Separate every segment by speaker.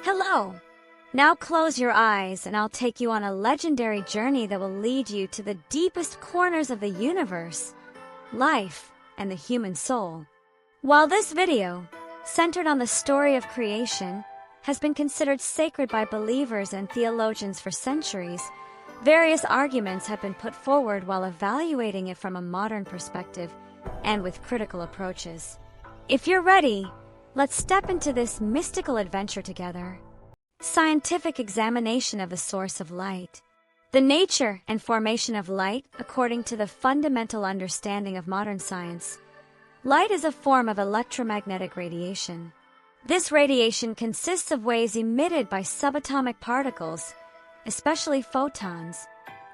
Speaker 1: Hello! Now close your eyes and I'll take you on a legendary journey that will lead you to the deepest corners of the universe, life, and the human soul. While this video, centered on the story of creation, has been considered sacred by believers and theologians for centuries, various arguments have been put forward while evaluating it from a modern perspective and with critical approaches. If you're ready, let's step into this mystical adventure together. Scientific examination of the source of light. The nature and formation of light according to the fundamental understanding of modern science. Light is a form of electromagnetic radiation. This radiation consists of waves emitted by subatomic particles, especially photons,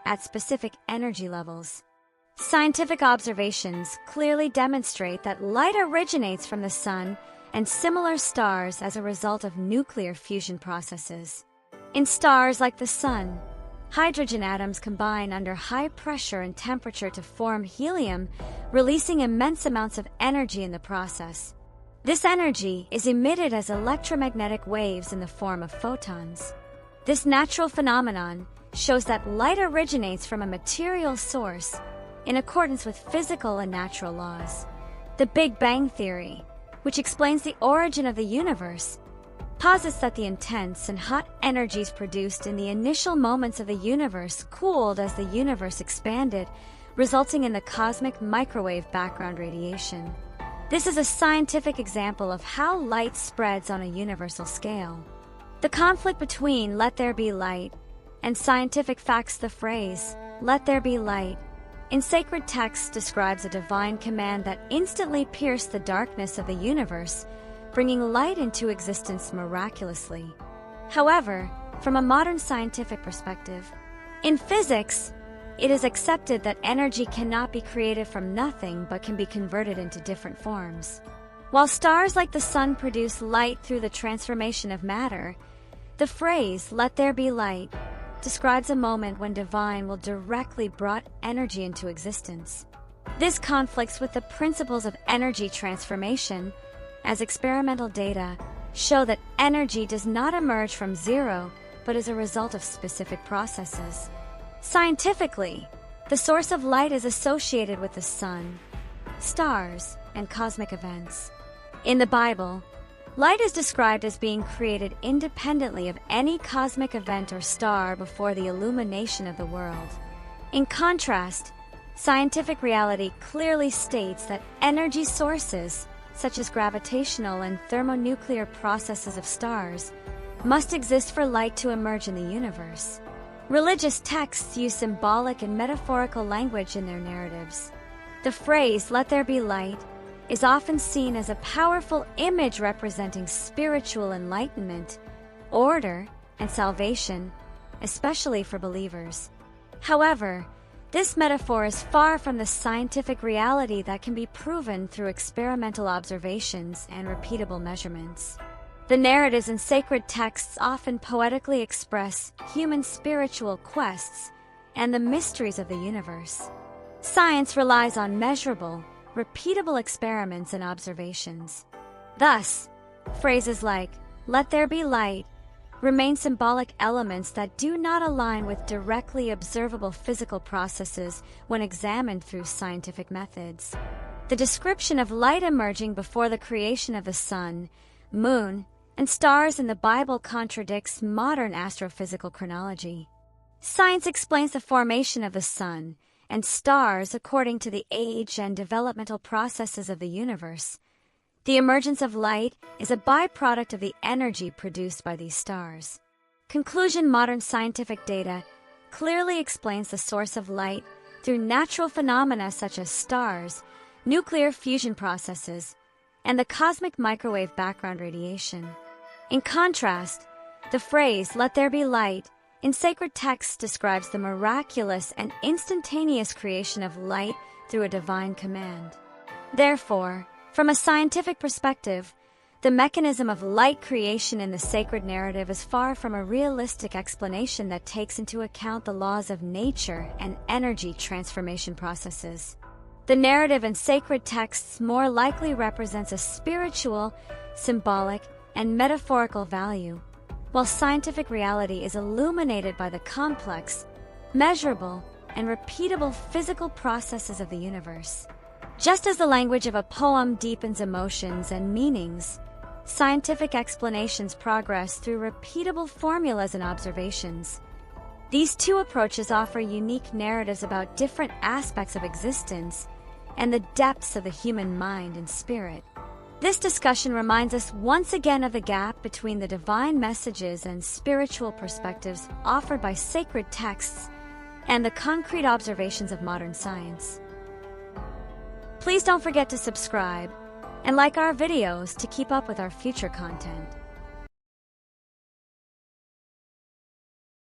Speaker 1: at specific energy levels. Scientific observations clearly demonstrate that light originates from the sun and similar stars as a result of nuclear fusion processes. In stars like the sun, hydrogen atoms combine under high pressure and temperature to form helium, releasing immense amounts of energy in the process. This energy is emitted as electromagnetic waves in the form of photons. This natural phenomenon shows that light originates from a material source in accordance with physical and natural laws. The Big Bang Theory, which explains the origin of the universe, posits that the intense and hot energies produced in the initial moments of the universe cooled as the universe expanded, resulting in the cosmic microwave background radiation. This is a scientific example of how light spreads on a universal scale. The conflict between "let there be light" and scientific facts. The phrase, "let there be light," in sacred texts describes a divine command that instantly pierced the darkness of the universe, bringing light into existence miraculously. However, from a modern scientific perspective, in physics, it is accepted that energy cannot be created from nothing but can be converted into different forms. While stars like the sun produce light through the transformation of matter, the phrase, "let there be light," describes a moment when divine will directly brought energy into existence. This conflicts with the principles of energy transformation, as experimental data show that energy does not emerge from zero but is a result of specific processes. Scientifically, the source of light is associated with the sun, stars, and cosmic events. In the Bible, light is described as being created independently of any cosmic event or star before the illumination of the world. In contrast, scientific reality clearly states that energy sources, such as gravitational and thermonuclear processes of stars, must exist for light to emerge in the universe. Religious texts use symbolic and metaphorical language in their narratives. The phrase, "let there be light," is often seen as a powerful image representing spiritual enlightenment, order, and salvation, especially for believers. However, this metaphor is far from the scientific reality that can be proven through experimental observations and repeatable measurements. The narratives in sacred texts often poetically express human spiritual quests and the mysteries of the universe. Science relies on measurable, repeatable experiments and observations. Thus, phrases like, "let there be light," remain symbolic elements that do not align with directly observable physical processes when examined through scientific methods. The description of light emerging before the creation of the sun, moon, and stars in the Bible contradicts modern astrophysical chronology. Science explains the formation of the sun and stars according to the age and developmental processes of the universe. The emergence of light is a byproduct of the energy produced by these stars. Conclusion: modern scientific data clearly explains the source of light through natural phenomena such as stars, nuclear fusion processes, and the cosmic microwave background radiation. In contrast, the phrase, "let there be light," in sacred texts describes the miraculous and instantaneous creation of light through a divine command. Therefore, from a scientific perspective, the mechanism of light creation in the sacred narrative is far from a realistic explanation that takes into account the laws of nature and energy transformation processes. The narrative in sacred texts more likely represents a spiritual, symbolic, and metaphorical value, while scientific reality is illuminated by the complex, measurable, and repeatable physical processes of the universe. Just as the language of a poem deepens emotions and meanings, scientific explanations progress through repeatable formulas and observations. These two approaches offer unique narratives about different aspects of existence and the depths of the human mind and spirit. This discussion reminds us once again of the gap between the divine messages and spiritual perspectives offered by sacred texts and the concrete observations of modern science. Please don't forget to subscribe and like our videos to keep up with our future content.